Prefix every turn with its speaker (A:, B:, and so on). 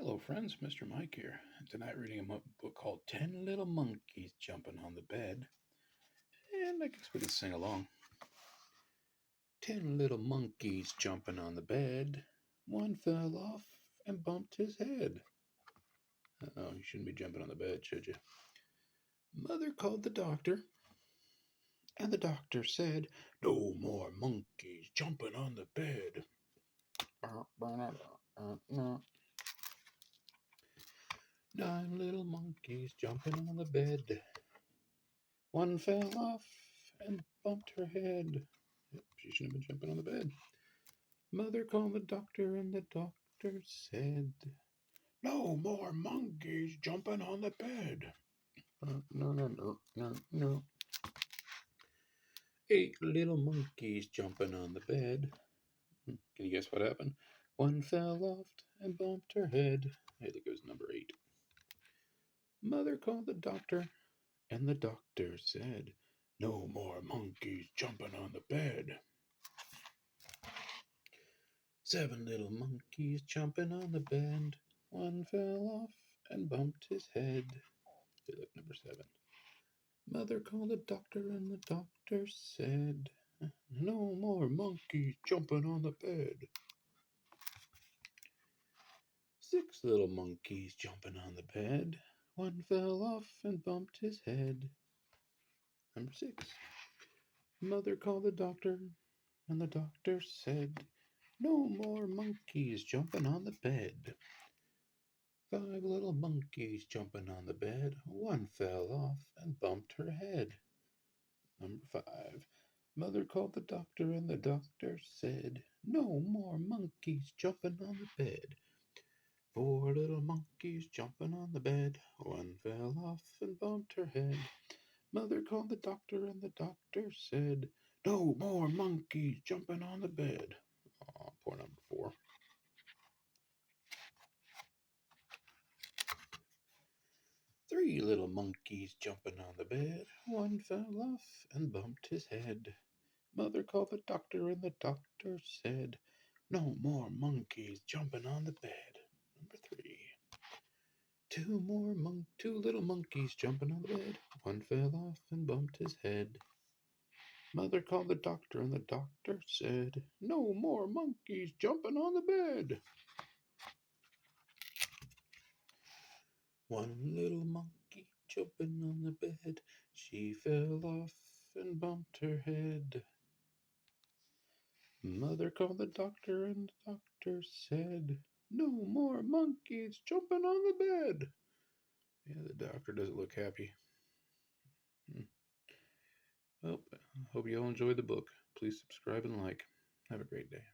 A: Hello, friends. Mr. Mike here. Tonight, reading a book called 10 Little Monkeys Jumping on the Bed. And I guess we can sing along. 10 little monkeys jumping on the bed. One fell off and bumped his head. Oh, you shouldn't be jumping on the bed, should you? Mother called the doctor, and the doctor said, "No more monkeys jumping on the bed." 9 little monkeys jumping on the bed. One fell off and bumped her head. Yep, she shouldn't have been jumping on the bed. Mother called the doctor, and the doctor said, "No more monkeys jumping on the bed." No. 8 little monkeys jumping on the bed. Can you guess what happened? One fell off and bumped her head. Hey, there goes number 8. Mother called the doctor, and the doctor said, "No more monkeys jumping on the bed." 7 little monkeys jumping on the bed. One fell off and bumped his head. Hey, look, number 7. Mother called the doctor, and the doctor said, "No more monkeys jumping on the bed." 6 little monkeys jumping on the bed. One fell off and bumped his head. Number 6. Mother called the doctor, and the doctor said, "No more monkeys jumping on the bed." 5 little monkeys jumping on the bed. One fell off and bumped her head. Number 5. Mother called the doctor, and the doctor said, "No more monkeys jumping on the bed." 4 little monkeys jumping on the bed. One fell off and bumped her head. Mother called the doctor, and the doctor said, "No more monkeys jumping on the bed." Oh, poor number 4. 3 little monkeys jumping on the bed. One fell off and bumped his head. Mother called the doctor, and the doctor said, "No more monkeys jumping on the bed." Number 3. 2 little monkeys jumping on the bed. One fell off and bumped his head. Mother called the doctor, and the doctor said, "No more monkeys jumping on the bed." 1 little monkey jumping on the bed. She fell off and bumped her head. Mother called the doctor, and the doctor said, "No more monkeys jumping on the bed." Yeah, the doctor doesn't look happy. Well, I hope you all enjoyed the book. Please subscribe and like. Have a great day.